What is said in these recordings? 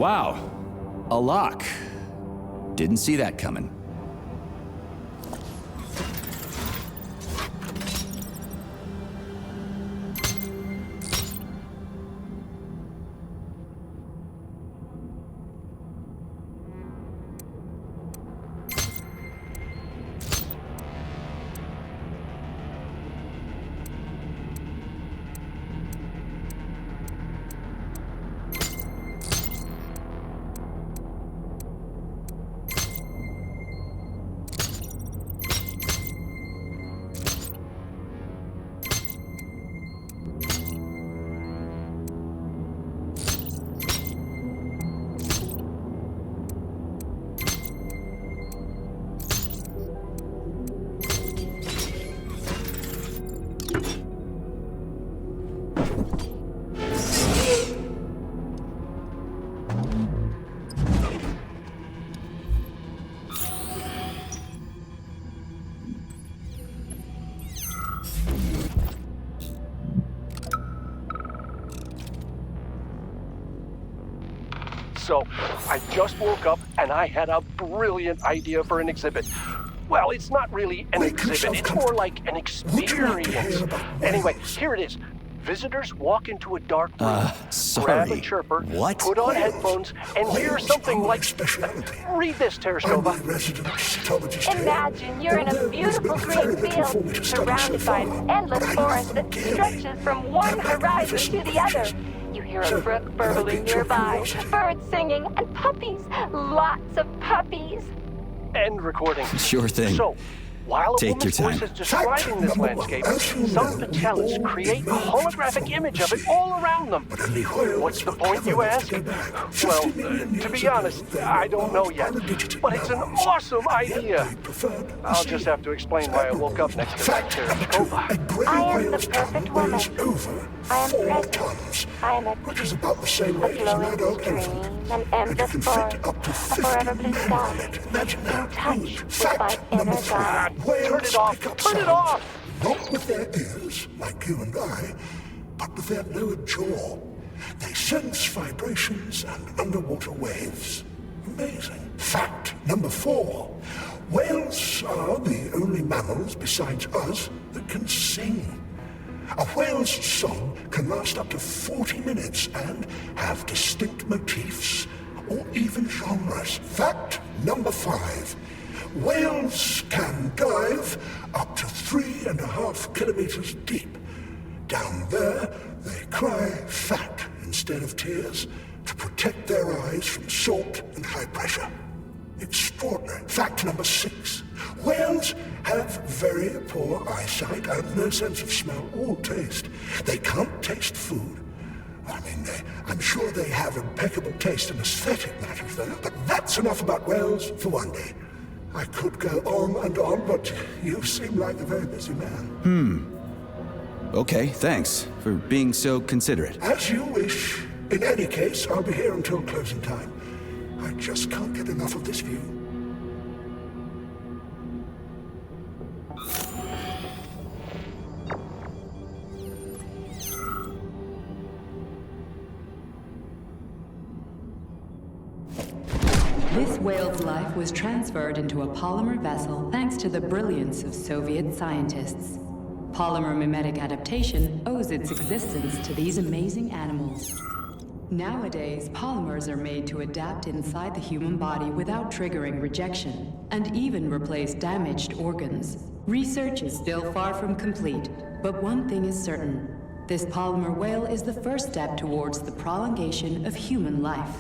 Wow. A lock. Didn't see that coming. So, I just woke up and I had a brilliant idea for an exhibit. Well, it's not really an exhibit, it's more like an experience. Anyway, here it is. Visitors walk into a dark room, grab a chirper, What? put on headphones, and hear something like... Read this, Tereshkova. Imagine you're in a beautiful green field, surrounded by an endless forest that stretches from one horizon to the other. You hear a brook burbling nearby, birds singing, and puppies. Lots of puppies. End recording. Sure thing. So, while a Take woman's your voice time. is describing this landscape, some Patellas create a holographic image of it all around them. What's the point, you ask? Well, to be honest, I don't know yet. But it's an awesome idea. I'll just have to explain why I woke up next to that Tereshkova. I am the perfect woman. I am present. I am at peace. A flowing stream, an endless forest, a forever blue sky. In touch with my inner God. Turn it off! Turn it off! Not with their ears, like you and I, but with their lower jaw. They sense vibrations and underwater waves. Amazing. Fact number 4. Whales are the only mammals besides us that can sing. A whale's song can last up to 40 minutes and have distinct motifs or even genres. Fact number 5. Whales can dive up to 3.5 kilometers deep. Down there, they cry fat instead of tears to protect their eyes from salt and high pressure. Extraordinary. Fact number 6. Whales have very poor eyesight and no sense of smell or taste. They can't taste food. I'm sure they have impeccable taste in aesthetic matters, though. But that's enough about whales for one day. I could go on and on, but you seem like a very busy man. Okay, thanks for being so considerate. As you wish. In any case, I'll be here until closing time. I just can't get enough of this view. This whale's life was transferred into a polymer vessel thanks to the brilliance of Soviet scientists. Polymer mimetic adaptation owes its existence to these amazing animals. Nowadays, polymers are made to adapt inside the human body without triggering rejection, and even replace damaged organs. Research is still far from complete, but one thing is certain. This polymer whale is the first step towards the prolongation of human life.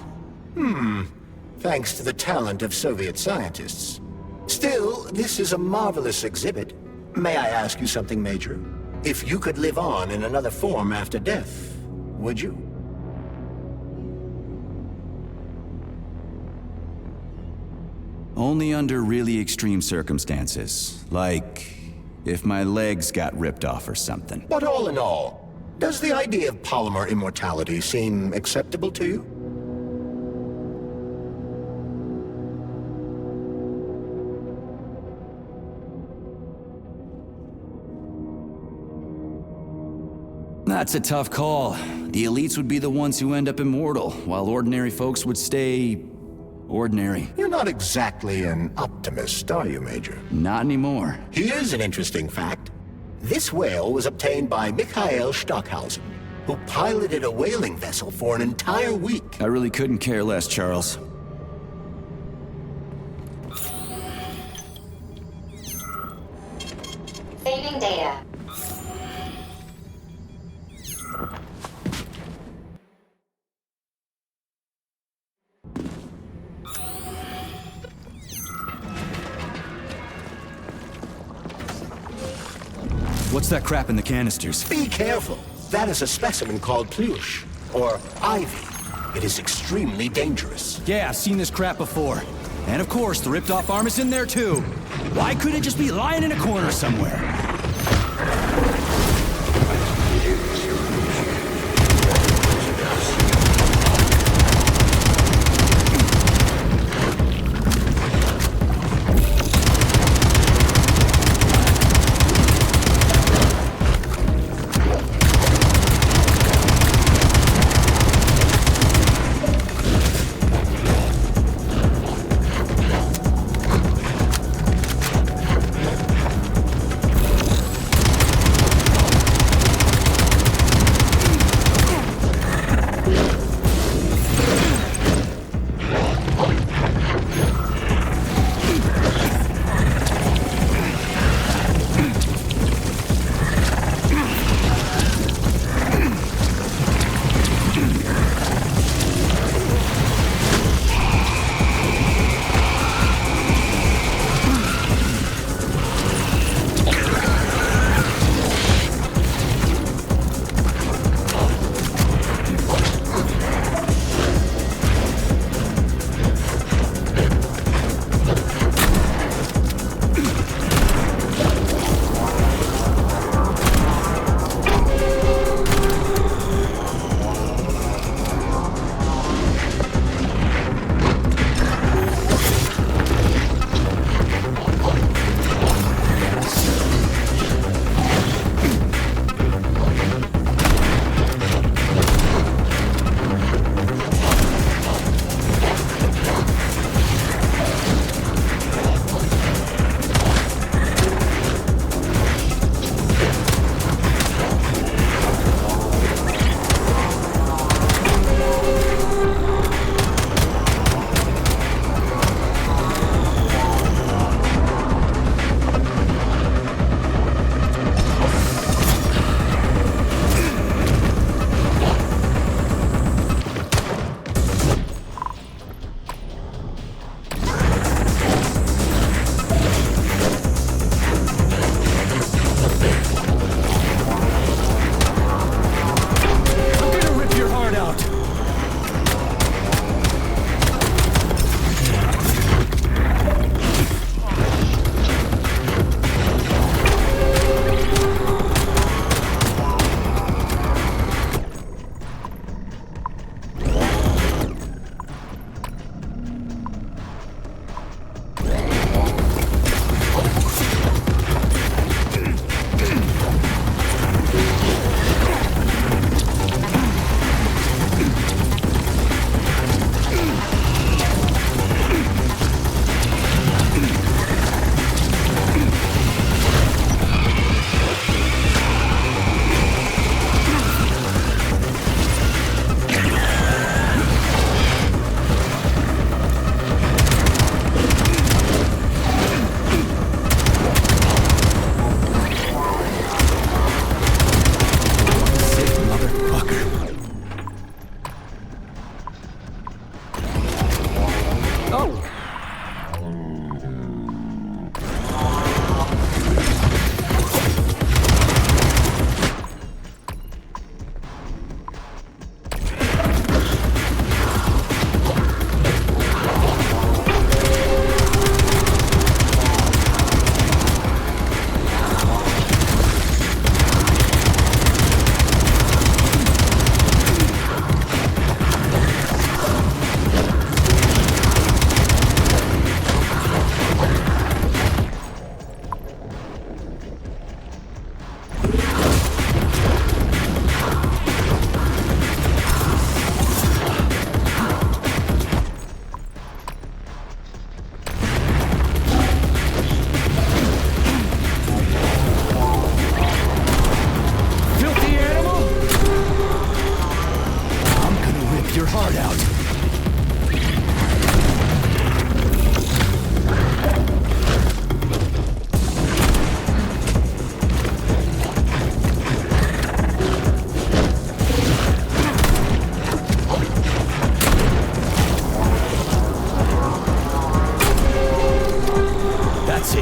Thanks to the talent of Soviet scientists. Still, this is a marvelous exhibit. May I ask you something, Major? If you could live on in another form after death, would you? Only under really extreme circumstances, like if my legs got ripped off or something. But all in all, does the idea of polymer immortality seem acceptable to you? That's a tough call. The elites would be the ones who end up immortal, while ordinary folks would stay... ordinary. You're not exactly an optimist, are you, Major? Not anymore. Here's an interesting fact. This whale was obtained by Mikhail Stockhausen, who piloted a whaling vessel for an entire week. I really couldn't care less, Charles. Saving data. What's that crap in the canisters? Be careful. That is a specimen called Plush, or ivy. It is extremely dangerous. Yeah, I've seen this crap before. And of course, the ripped-off arm is in there too. Why couldn't it just be lying in a corner somewhere?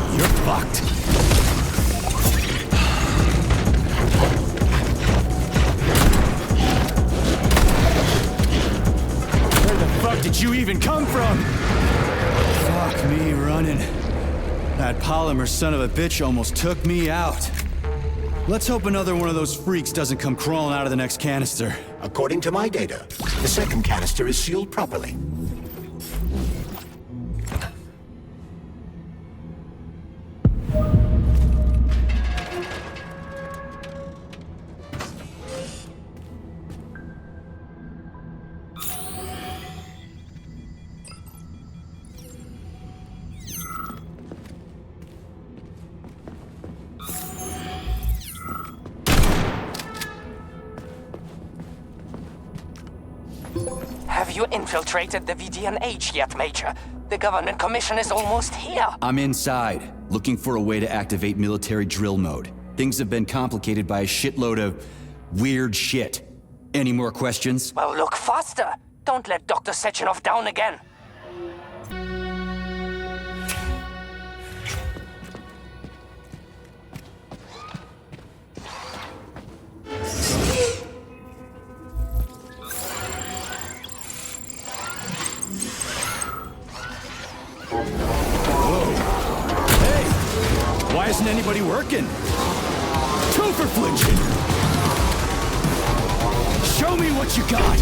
shit, you're fucked. Where the fuck did you even come from? Fuck me running. That polymer son of a bitch almost took me out. Let's hope another one of those freaks doesn't come crawling out of the next canister. According to my data, the second canister is sealed properly. Have you infiltrated the VDNH yet, Major? The government commission is almost here. I'm inside, looking for a way to activate military drill mode. Things have been complicated by a shitload of weird shit. Any more questions? Well, look faster. Don't let Dr. Sechenov down again. Why isn't anybody working? Two for flinching! Show me what you got!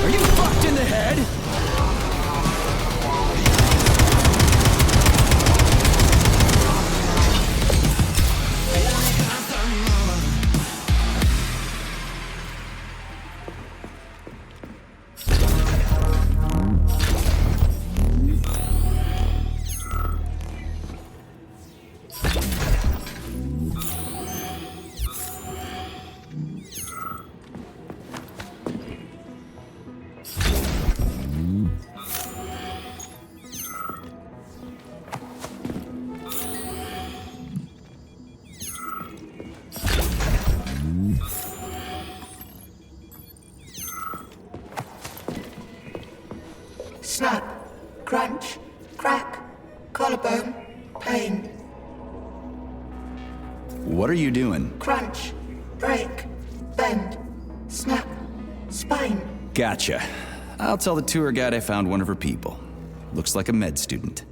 Are you fucked in the head? Snap, crunch, crack, collarbone, pain. What are you doing? Crunch, break, bend, snap, spine. Gotcha. I'll tell the tour guide I found one of her people. Looks like a med student.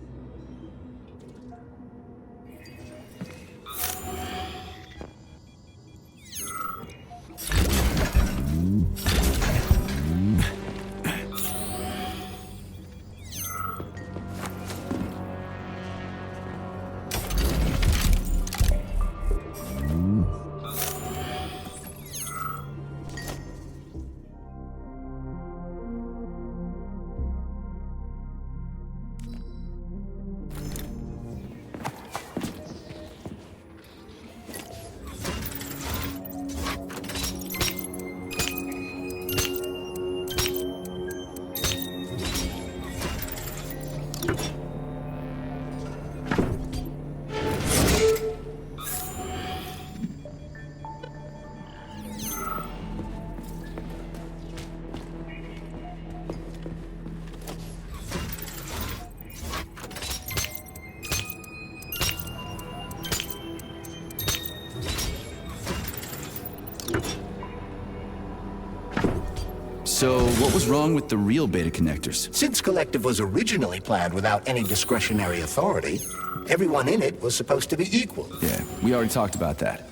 So, what was wrong with the real beta connectors? Since Collective was originally planned without any discretionary authority, everyone in it was supposed to be equal. Yeah, we already talked about that.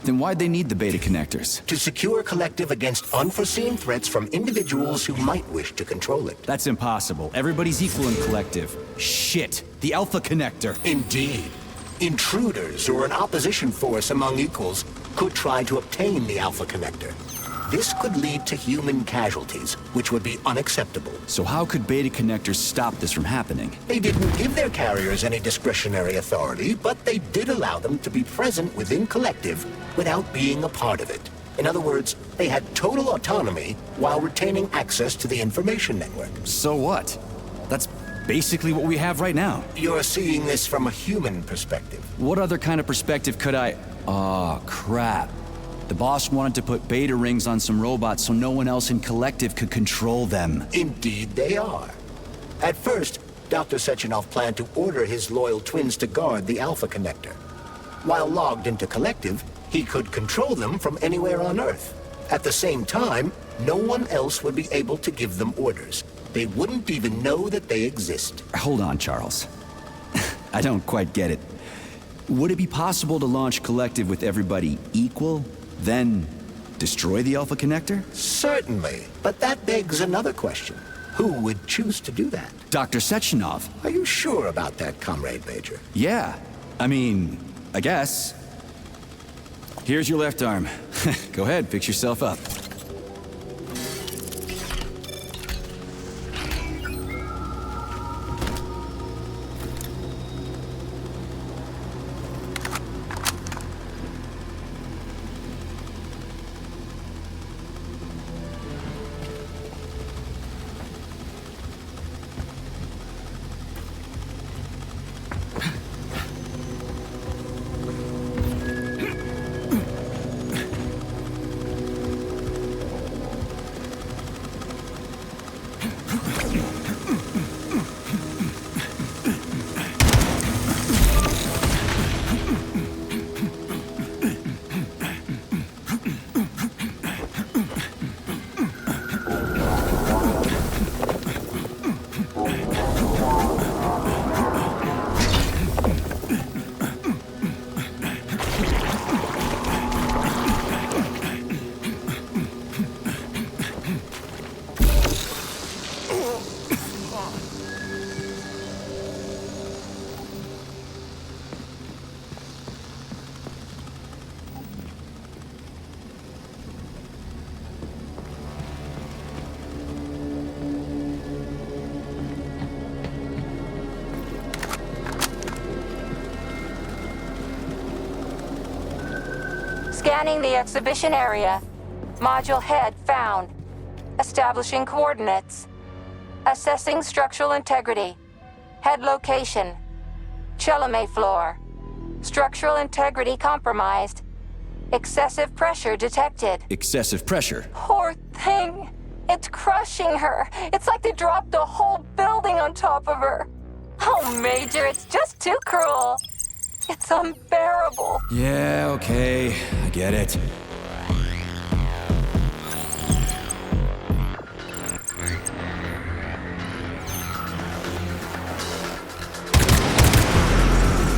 Then why'd they need the beta connectors? To secure Collective against unforeseen threats from individuals who might wish to control it. That's impossible. Everybody's equal in Collective. Shit! The Alpha Connector! Indeed. Intruders or an opposition force among equals could try to obtain the Alpha Connector. This could lead to human casualties, which would be unacceptable. So how could beta connectors stop this from happening? They didn't give their carriers any discretionary authority, but they did allow them to be present within Collective without being a part of it. In other words, they had total autonomy while retaining access to the information network. So what? That's basically what we have right now. You're seeing this from a human perspective. What other kind of perspective could I... Aw, crap. The boss wanted to put beta rings on some robots so no one else in Collective could control them. Indeed they are. At first, Dr. Sechenov planned to order his loyal twins to guard the Alpha Connector. While logged into Collective, he could control them from anywhere on Earth. At the same time, no one else would be able to give them orders. They wouldn't even know that they exist. Hold on, Charles. I don't quite get it. Would it be possible to launch Collective with everybody equal, then destroy the Alpha Connector? Certainly, but that begs another question. Who would choose to do that? Dr. Sechenov. Are you sure about that, Comrade Major? Yeah. I mean, I guess. Here's your left arm. Go ahead, fix yourself up. Scanning the exhibition area. Module head found. Establishing coordinates. Assessing structural integrity. Head location. Chelome floor. Structural integrity compromised. Excessive pressure detected. Excessive pressure? Poor thing. It's crushing her. It's like they dropped a whole building on top of her. Oh, Major, it's just too cruel. It's unbearable. Yeah, okay. I get it.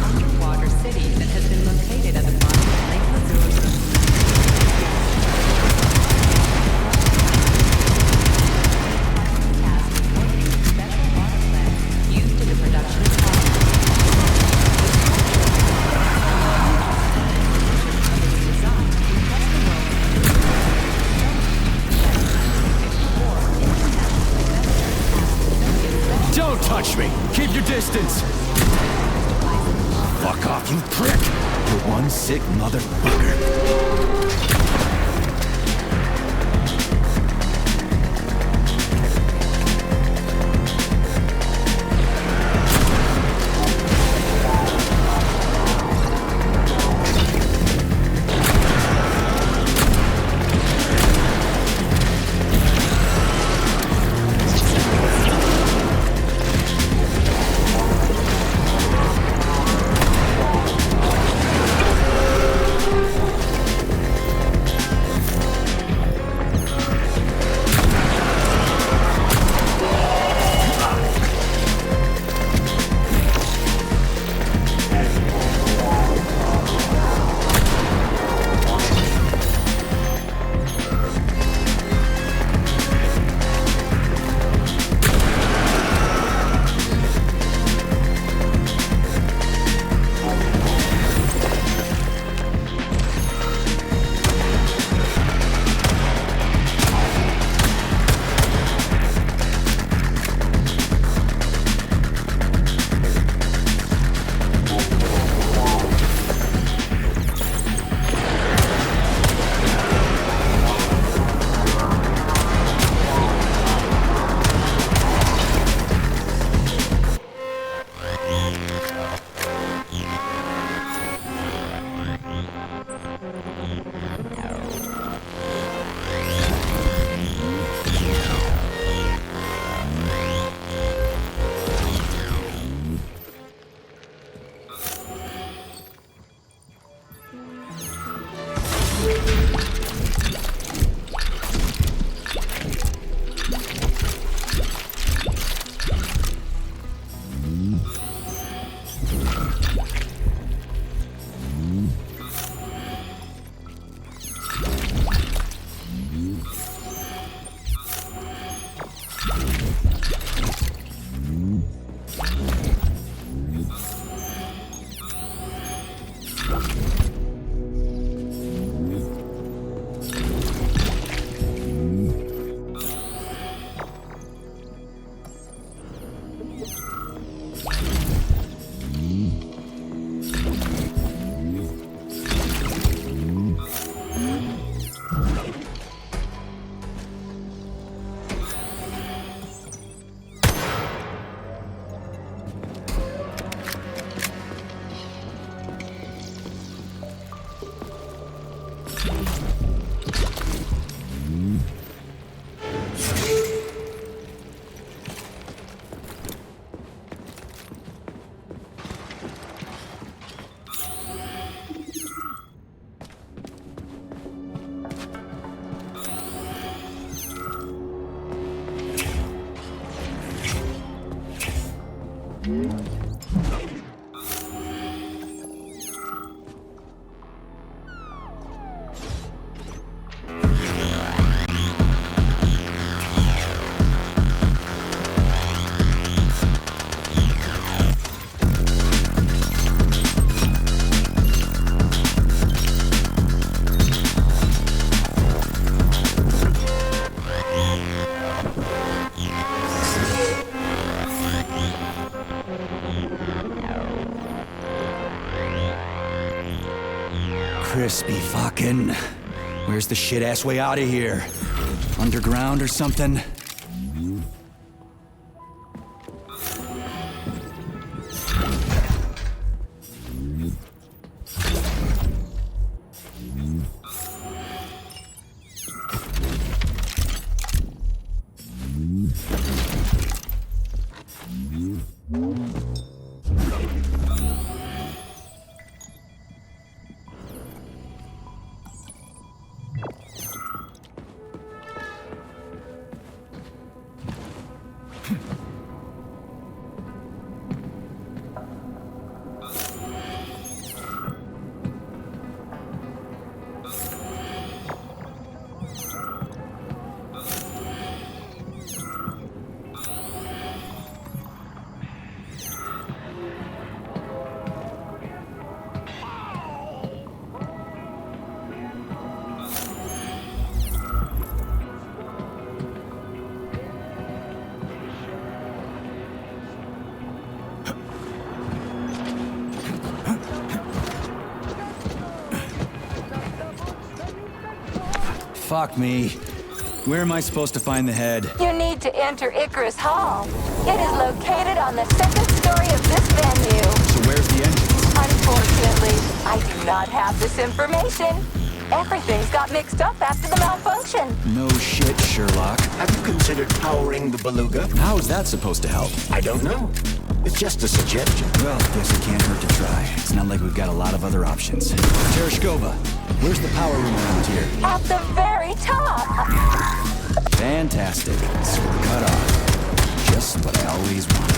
Underwater city that has been located at the bottom of Lake Missouri. Special artifacts used in the production of Don't touch me! Keep your distance! Fuck off, you prick! You're one sick motherfucker. Crispy fucking... Where's the shit-ass way out of here? Underground or something? Fuck me. Where am I supposed to find the head? You need to enter Icarus Hall. It is located on the second story of this venue. So where's the entrance? Unfortunately, I do not have this information. Everything's got mixed up after the malfunction. No shit, Sherlock. Have you considered powering the beluga? How is that supposed to help? I don't know. It's just a suggestion. Well, guess it can't hurt to try. It's not like we've got a lot of other options. Tereshkova, where's the power room around here? At the very top. Fantastic. So we're cut off. Just what I always wanted.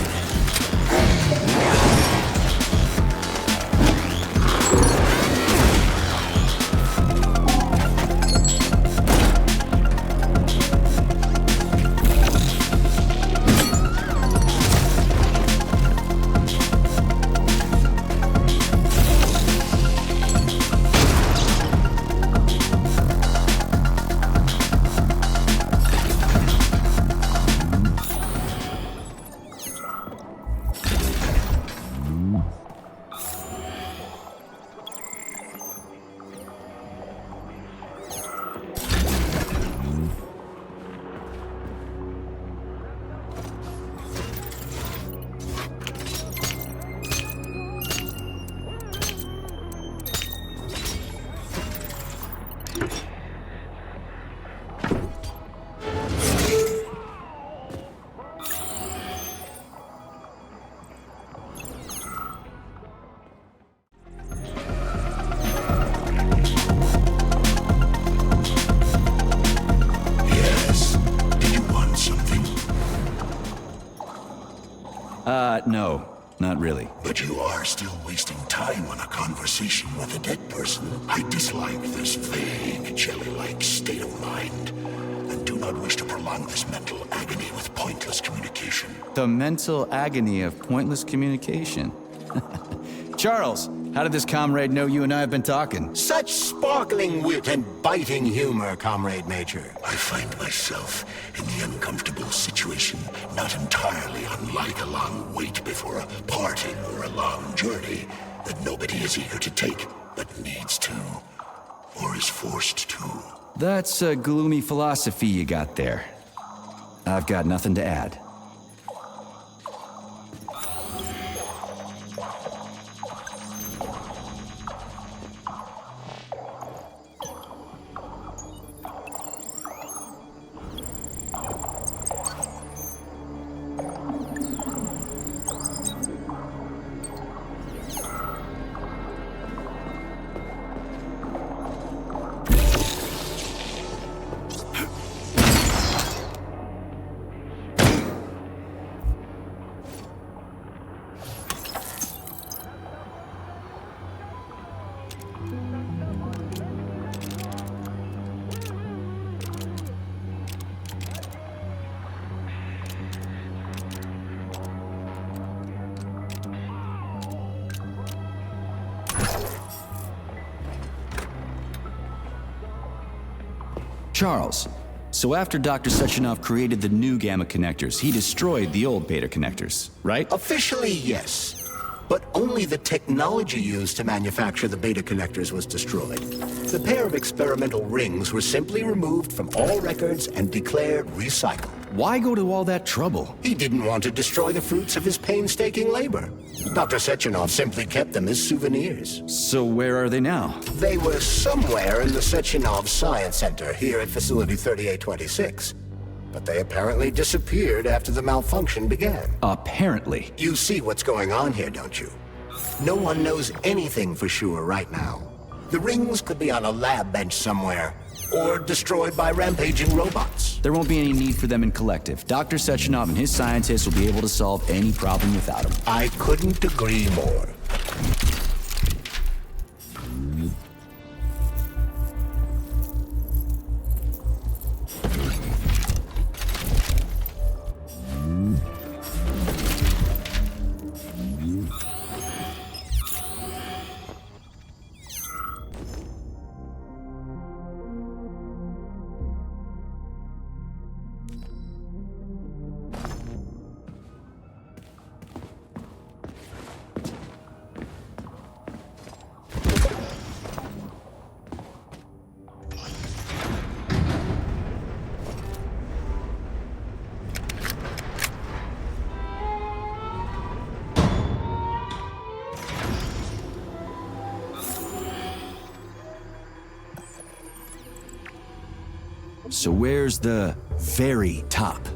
No, not really. But you are still wasting time on a conversation with a dead person. I dislike this vague, jelly-like state of mind, and do not wish to prolong this mental agony with poison. The mental agony of pointless communication. Charles, how did this comrade know you and I have been talking? Such sparkling wit and biting humor, Comrade Major. I find myself in the uncomfortable situation, not entirely unlike a long wait before a parting or a long journey that nobody is eager to take, but needs to, or is forced to. That's a gloomy philosophy you got there. I've got nothing to add. Charles, so after Dr. Sechenov created the new gamma connectors, he destroyed the old beta connectors, right? Officially, yes. But only the technology used to manufacture the beta connectors was destroyed. The pair of experimental rings were simply removed from all records and declared recycled. Why go to all that trouble? He didn't want to destroy the fruits of his painstaking labor. Dr. Sechenov simply kept them as souvenirs. So where are they now? They were somewhere in the Sechenov Science Center here at Facility 3826. But they apparently disappeared after the malfunction began. Apparently. You see what's going on here, don't you? No one knows anything for sure right now. The rings could be on a lab bench somewhere, or destroyed by rampaging robots. There won't be any need for them in collective. Dr. Sechenov and his scientists will be able to solve any problem without them. I couldn't agree more. So where's the very top?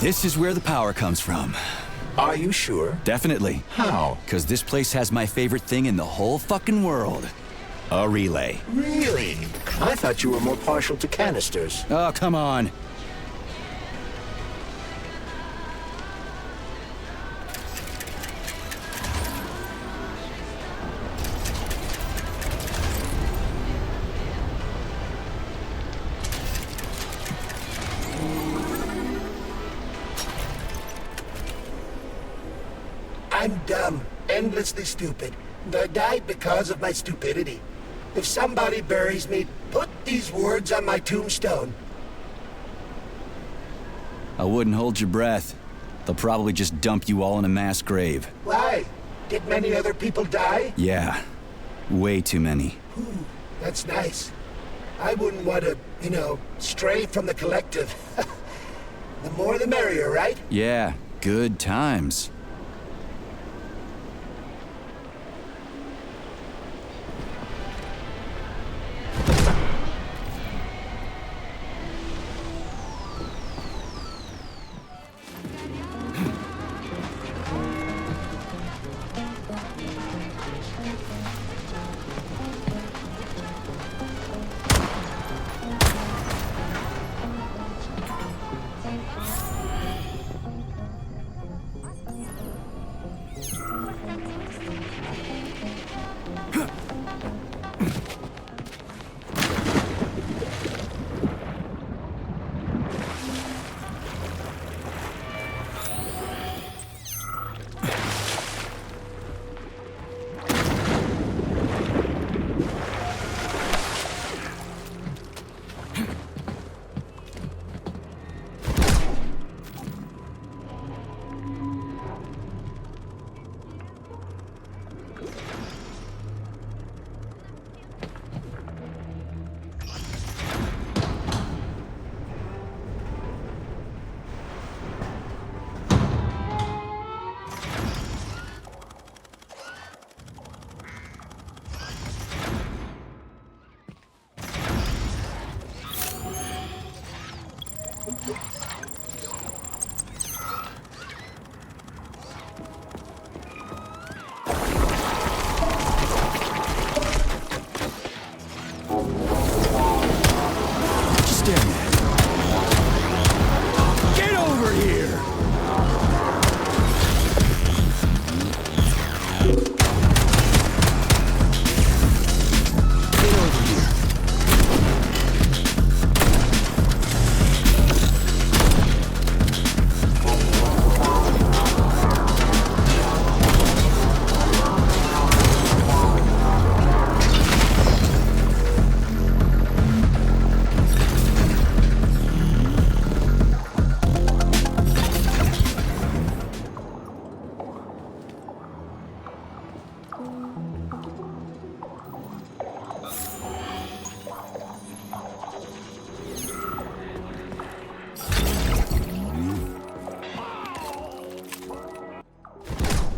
This is where the power comes from. Are you sure? Definitely. How? Because this place has my favorite thing in the whole fucking world. A relay. Really? I thought you were more partial to canisters. Oh, come on. I'm dumb, endlessly stupid, and I died because of my stupidity. If somebody buries me, put these words on my tombstone. I wouldn't hold your breath. They'll probably just dump you all in a mass grave. Why? Did many other people die? Yeah. Way too many. Ooh, that's nice. I wouldn't want to, stray from the collective. The more the merrier, right? Yeah, good times.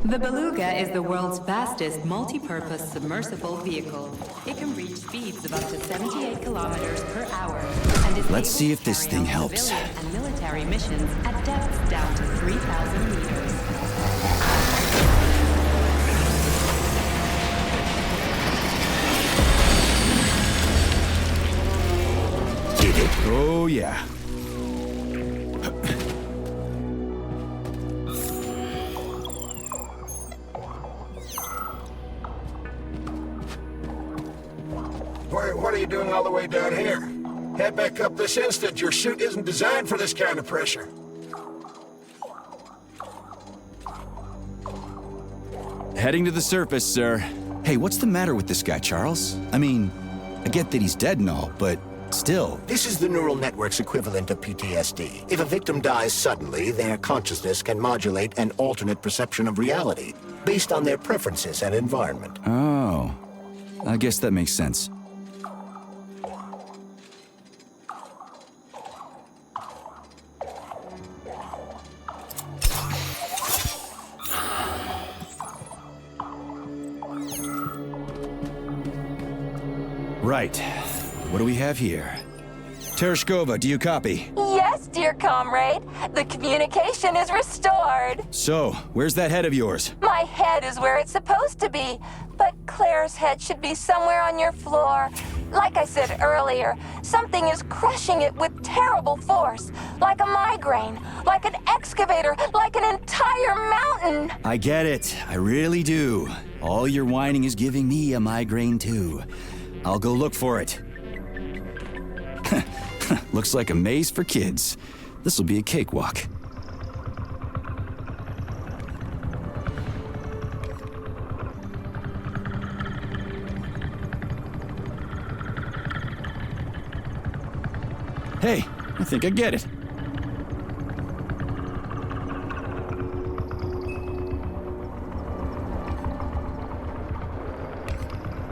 The Beluga is the world's fastest multi-purpose submersible vehicle. It can reach speeds of up to 78 kilometers per hour and is Let's able see to if this carry thing out helps. civilian and military missions at depths down to 3,000 meters. Did it? Oh, yeah. What are you doing all the way down here? Head back up this instant. Your suit isn't designed for this kind of pressure. Heading to the surface, sir. Hey, what's the matter with this guy, Charles? I mean, I get that he's dead and all, but still. This is the neural network's equivalent of PTSD. If a victim dies suddenly, their consciousness can modulate an alternate perception of reality based on their preferences and environment. Oh, I guess that makes sense. Right. What do we have here? Tereshkova, do you copy? Yes, dear comrade. The communication is restored. So, where's that head of yours? My head is where it's supposed to be, but Claire's head should be somewhere on your floor. Like I said earlier, something is crushing it with terrible force. Like a migraine, like an excavator, like an entire mountain. I get it. I really do. All your whining is giving me a migraine, too. I'll go look for it. Looks like a maze for kids. This'll be a cakewalk. Hey, I think I get it.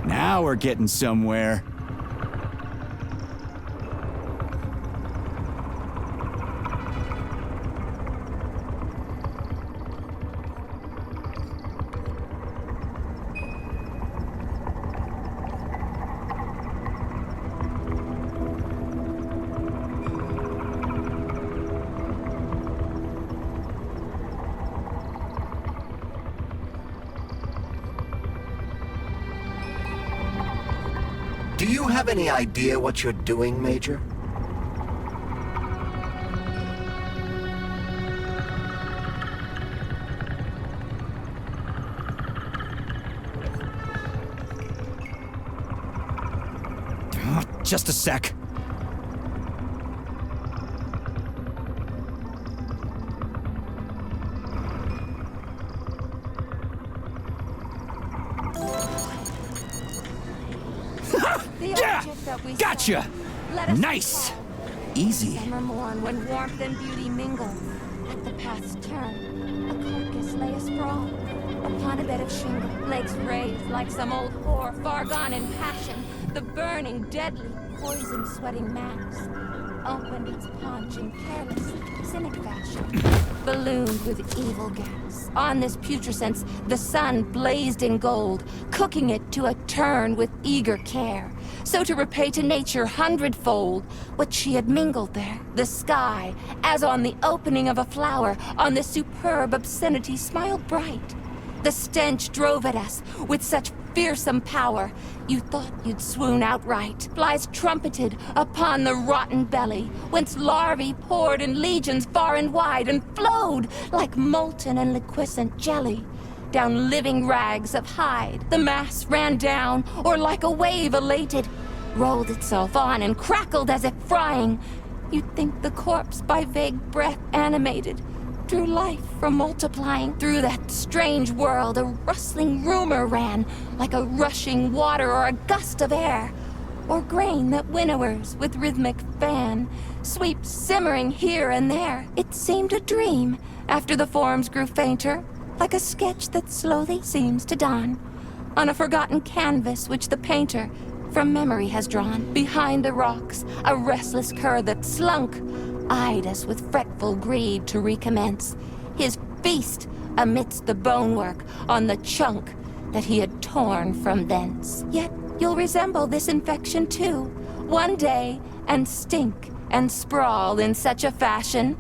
Now we're getting somewhere. Do you have any idea what you're doing, Major? Just a sec. Yeah! Gotcha! Nice! Easy. Summer morn when warmth and beauty mingle. At the path's turn, a carcass lay asprawl. Upon a bed of shingle, legs raised like some old whore far gone in passion. The burning, deadly, poison-sweating mass opened its paunch in careless, cynic fashion, ballooned with evil gas. On this putrescence, the sun blazed in gold, cooking it to a turn with eager care. So to repay to nature hundredfold what she had mingled there, the sky, as on the opening of a flower, on this superb obscenity smiled bright. The stench drove at us with such fearsome power, you thought you'd swoon outright. Flies trumpeted upon the rotten belly, whence larvae poured in legions far and wide, and flowed like molten and liquescent jelly down living rags of hide. The mass ran down, or like a wave elated, rolled itself on and crackled as if frying. You'd think the corpse by vague breath animated, drew life from multiplying. Through that strange world a rustling rumor ran, like a rushing water or a gust of air, or grain that winnowers with rhythmic fan sweeps simmering here and there. It seemed a dream after the forms grew fainter, like a sketch that slowly seems to dawn on a forgotten canvas which the painter from memory has drawn. Behind the rocks, a restless cur that slunk eyed us with fretful greed to recommence his feast amidst the bonework on the chunk that he had torn from thence. Yet you'll resemble this infection too, one day, and stink and sprawl in such a fashion.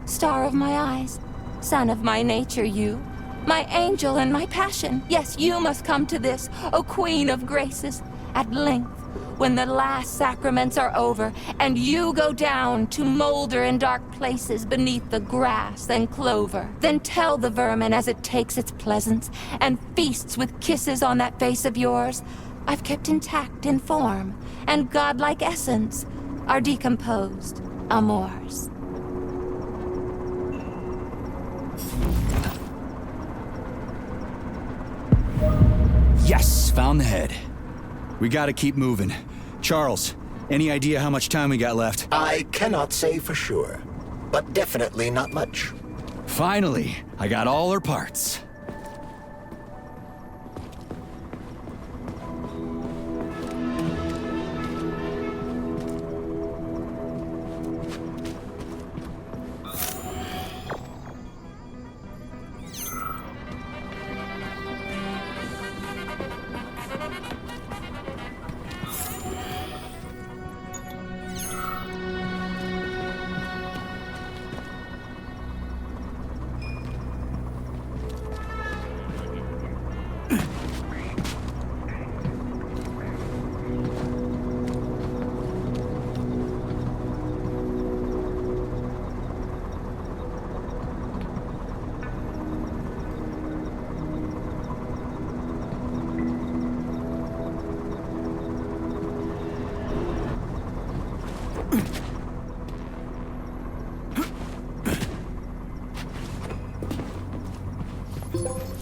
Star of my eyes, son of my nature, you, my angel and my passion. Yes, you must come to this, O Queen of Graces, at length, when the last sacraments are over, and you go down to molder in dark places beneath the grass and clover. Then tell the vermin as it takes its pleasance, and feasts with kisses on that face of yours, I've kept intact in form, and godlike essence, our decomposed amours. Yes, found the head. We gotta keep moving. Charles, any idea how much time we got left? I cannot say for sure, but definitely not much. Finally, I got all her parts.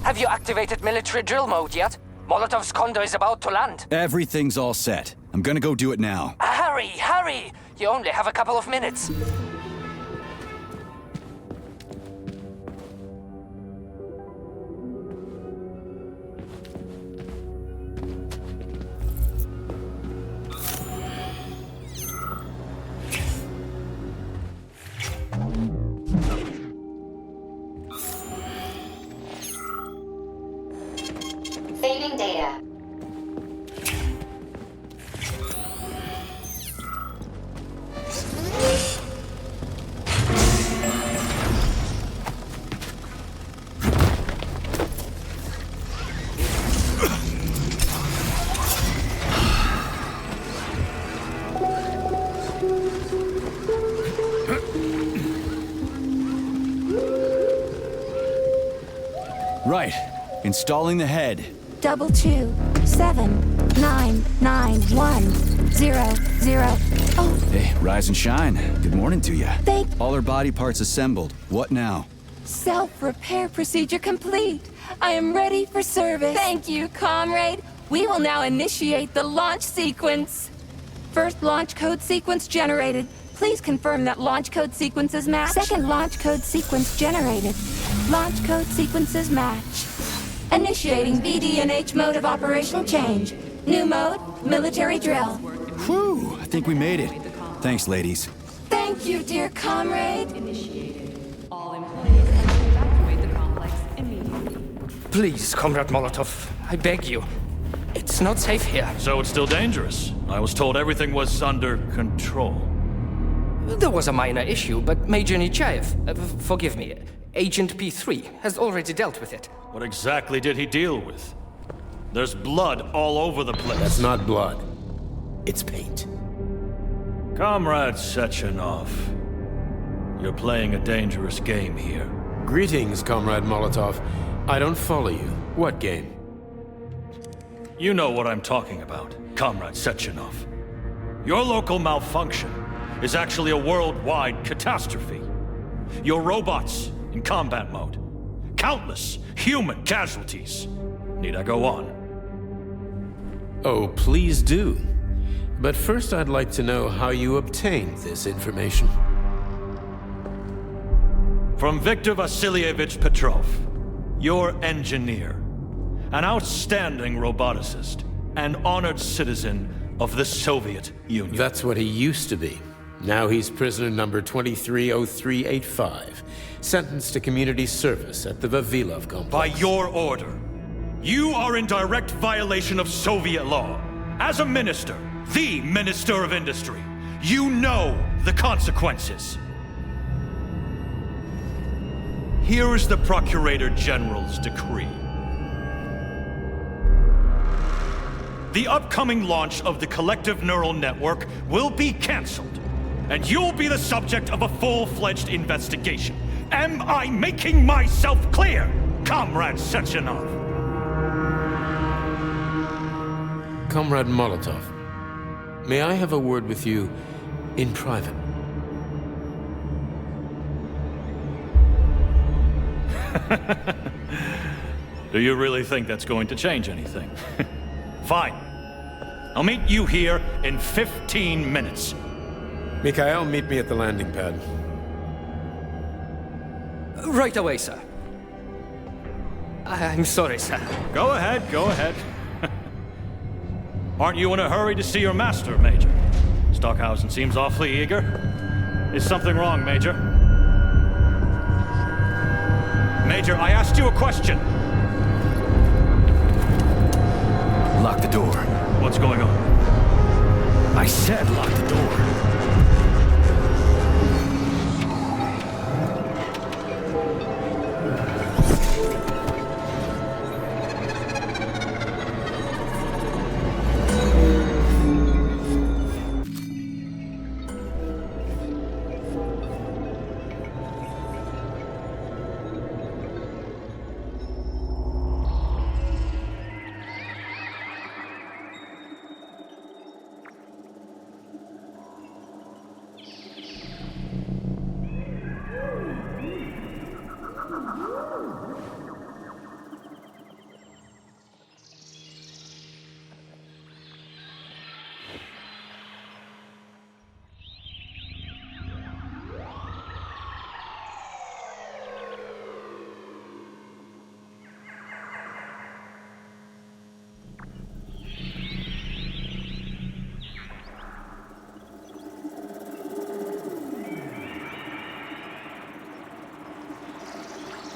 Have you activated military drill mode yet? Molotov's Condor is about to land. Everything's all set. I'm gonna go do it now. Hurry, hurry! You only have a couple of minutes. Saving data. Right. Installing the head. 227991000. Oh, Hey, rise and shine. Good morning to you. Thank- All her body parts assembled. What now? self-repair procedure complete. I am ready for service. Thank you, comrade. We will now initiate the launch sequence. First launch code sequence generated. Please confirm that launch code sequences match. Second launch code sequence generated. Launch code sequences match. Initiating VD&H mode of operation change. New mode, military drill. Whew, I think we made it. Thanks, ladies. Thank you, dear comrade. Initiated. All employees are to evacuate the complex immediately. Please, Comrade Molotov, I beg you. It's not safe here. So it's still dangerous. I was told everything was under control. There was a minor issue, but Major Nechayev, forgive me, Agent P3 has already dealt with it. What exactly did he deal with? There's blood all over the place. That's not blood. It's paint. Comrade Sechenov, you're playing a dangerous game here. Greetings, Comrade Molotov. I don't follow you. What game? You know what I'm talking about, Comrade Sechenov. Your local malfunction is actually a worldwide catastrophe. Your robots in combat mode. Countless human casualties. Need I go on? Oh, please do. But first I'd like to know how you obtained this information. From Viktor Vasilievich Petrov, your engineer, an outstanding roboticist, and honored citizen of the Soviet Union. That's what he used to be. Now he's prisoner number 230385, sentenced to community service at the Vavilov complex. By your order. You are in direct violation of Soviet law. As a minister, the Minister of Industry, you know the consequences. Here is the Procurator General's decree. The upcoming launch of the Collective Neural Network will be cancelled, and you'll be the subject of a full-fledged investigation. Am I making myself clear, Comrade Sechenov? Comrade Molotov, may I have a word with you in private? Do you really think that's going to change anything? Fine. I'll meet you here in 15 minutes. Mikhail, meet me at the landing pad. Right away, sir. I'm sorry, sir. Go ahead, go ahead. Aren't you in a hurry to see your master, Major? Stockhausen seems awfully eager. Is something wrong, Major? Major, I asked you a question. Lock the door. What's going on? I said lock the door.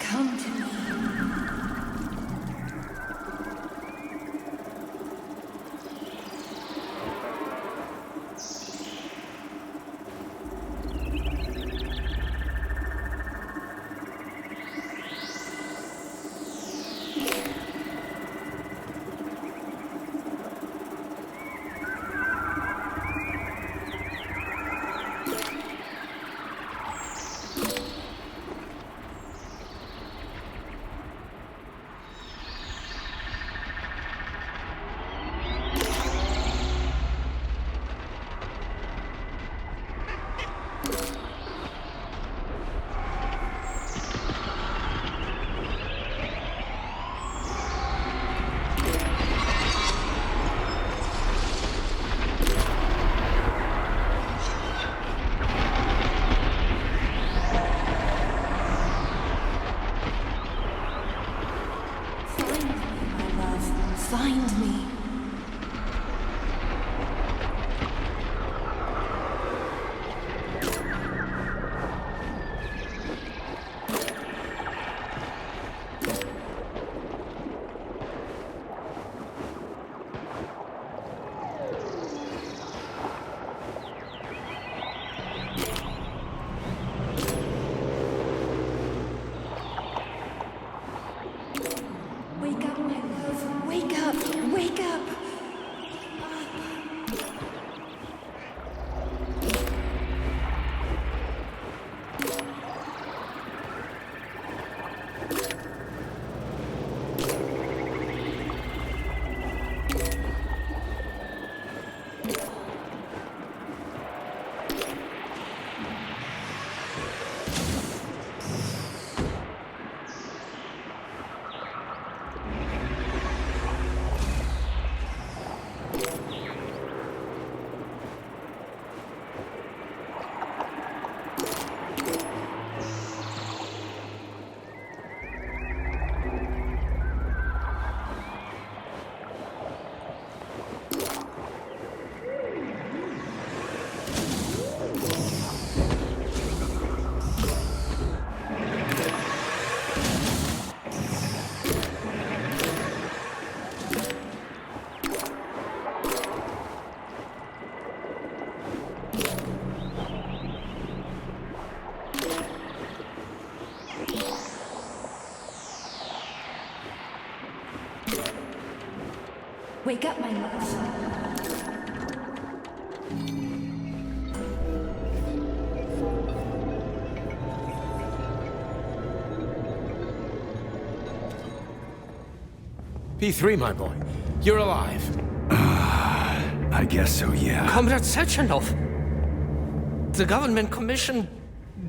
Come to me. Find me. Wake up, my love. Wake up. Wake up. Wake up, my love. P3, my boy. You're alive. I guess so, yeah. Comrade Sechenov! The government commission...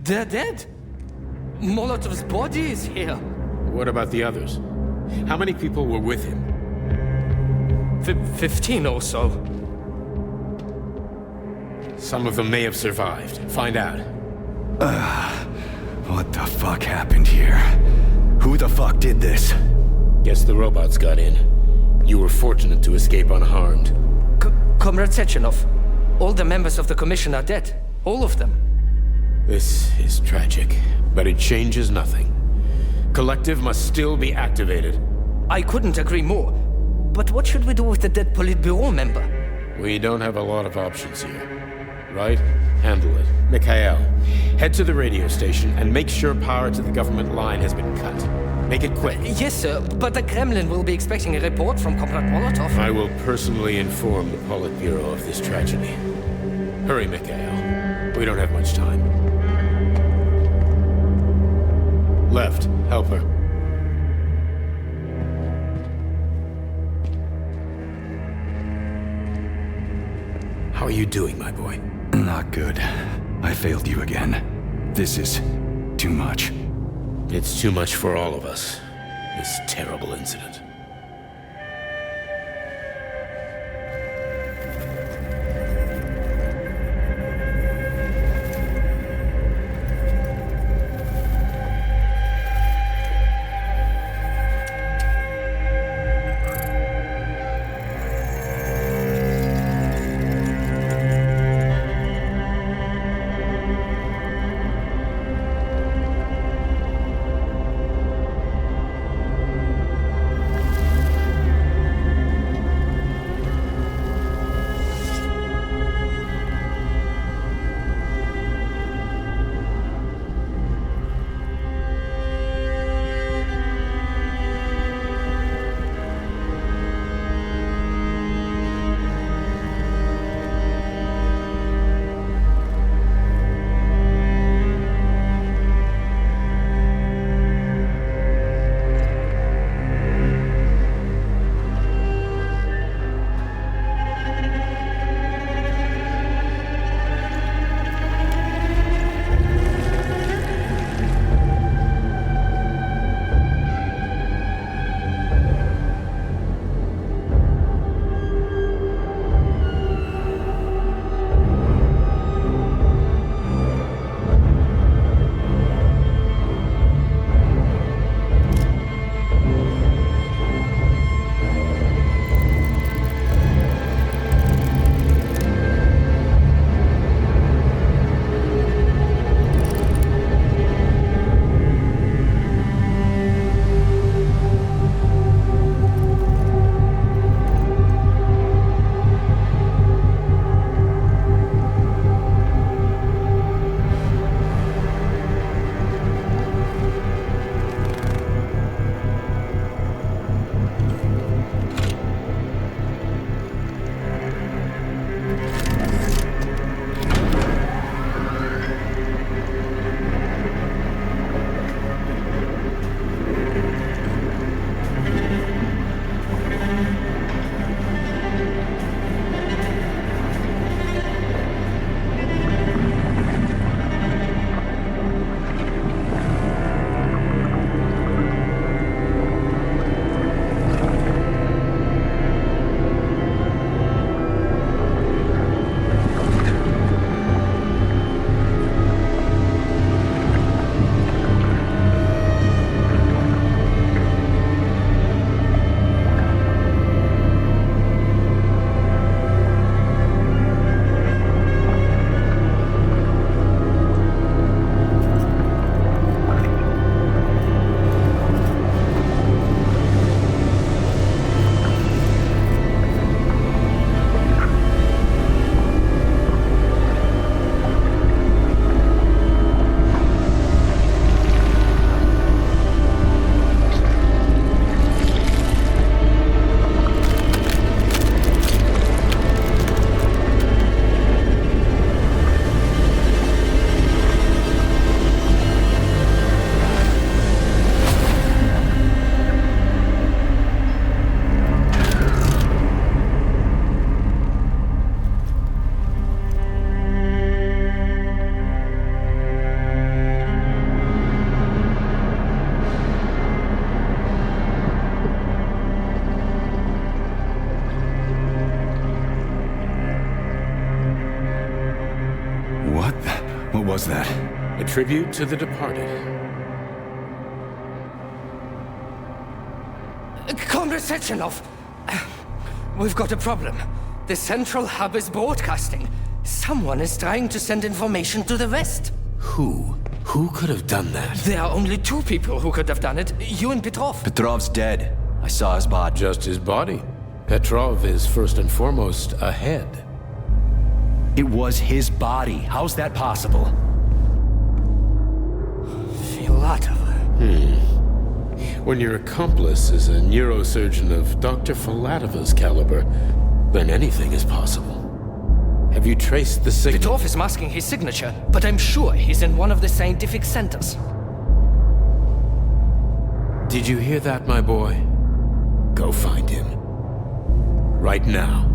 they're dead. Molotov's body is here. What about the others? How many people were with him? 15 or so. Some of them may have survived. Find out. What the fuck happened here? Who the fuck did this? Guess the robots got in. You were fortunate to escape unharmed. Comrade Sechenov, all the members of the commission are dead. All of them. This is tragic, but it changes nothing. Collective must still be activated. I couldn't agree more. But what should we do with the dead Politburo member? We don't have a lot of options here. Right? Handle it. Mikhail, head to the radio station and make sure power to the government line has been cut. Make it quick. Yes, sir, but the Kremlin will be expecting a report from Comrade Molotov. I will personally inform the Politburo of this tragedy. Hurry, Mikhail. We don't have much time. Left. Help her. How are you doing, my boy? Not good. I failed you again. This is too much. It's too much for all of us. This terrible incident. was that? A tribute to the departed. Comrade Sechenov, we've got a problem. The central hub is broadcasting. Someone is trying to send information to the West. Who? Who could have done that? There are only two people who could have done it, you and Petrov. Petrov's dead. I saw his body. Just his body. Petrov is first and foremost a head. It was his body. How's that possible? Filatov. When your accomplice is a neurosurgeon of Dr. Filatova's caliber, then anything is possible. Have you traced the signal? Petrov is masking his signature, but I'm sure he's in one of the scientific centers. Did you hear that, my boy? Go find him. Right now.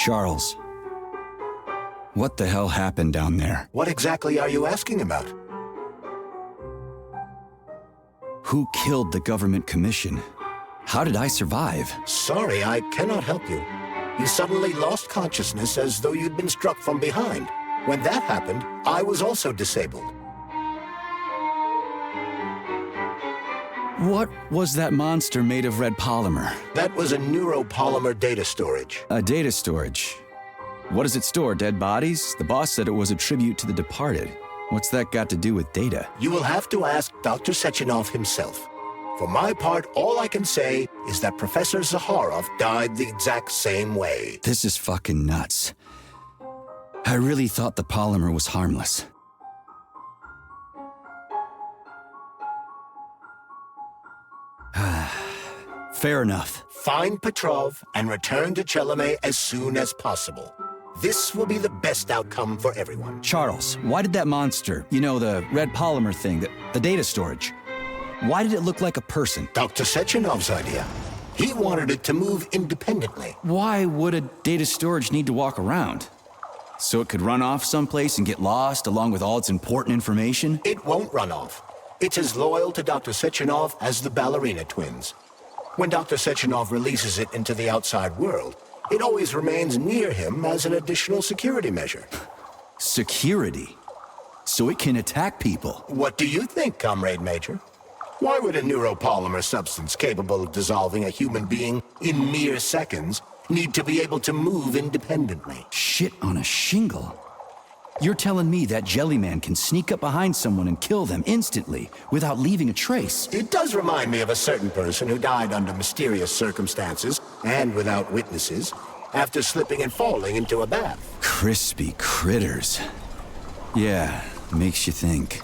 Charles, what the hell happened down there? What exactly are you asking about? Who killed the government commission? How did I survive? Sorry, I cannot help you. You suddenly lost consciousness as though you'd been struck from behind. When that happened, I was also disabled. What was that monster made of red polymer? That was a neuropolymer data storage. A data storage. What does it store, dead bodies? The boss said it was a tribute to the departed. What's that got to do with data? You will have to ask Dr. Sechenov himself. For my part, all I can say is that Professor Zaharov died the exact same way. This is fucking nuts. I really thought the polymer was harmless. Fair enough. Find Petrov and return to Chelome as soon as possible. This will be the best outcome for everyone. Charles, why did that monster, you know, the red polymer thing, the data storage, why did it look like a person? Dr. Sechenov's idea. He wanted it to move independently. Why would a data storage need to walk around? So it could run off someplace and get lost along with all its important information? It won't run off. It's as loyal to Dr. Sechenov as the ballerina twins. When Dr. Sechenov releases it into the outside world, it always remains near him as an additional security measure. Security? So it can attack people? What do you think, Comrade Major? Why would a neuropolymer substance capable of dissolving a human being in mere seconds need to be able to move independently? Shit on a shingle. You're telling me that Jellyman can sneak up behind someone and kill them instantly without leaving a trace? It does remind me of a certain person who died under mysterious circumstances and without witnesses after slipping and falling into a bath. Crispy critters. Yeah, makes you think.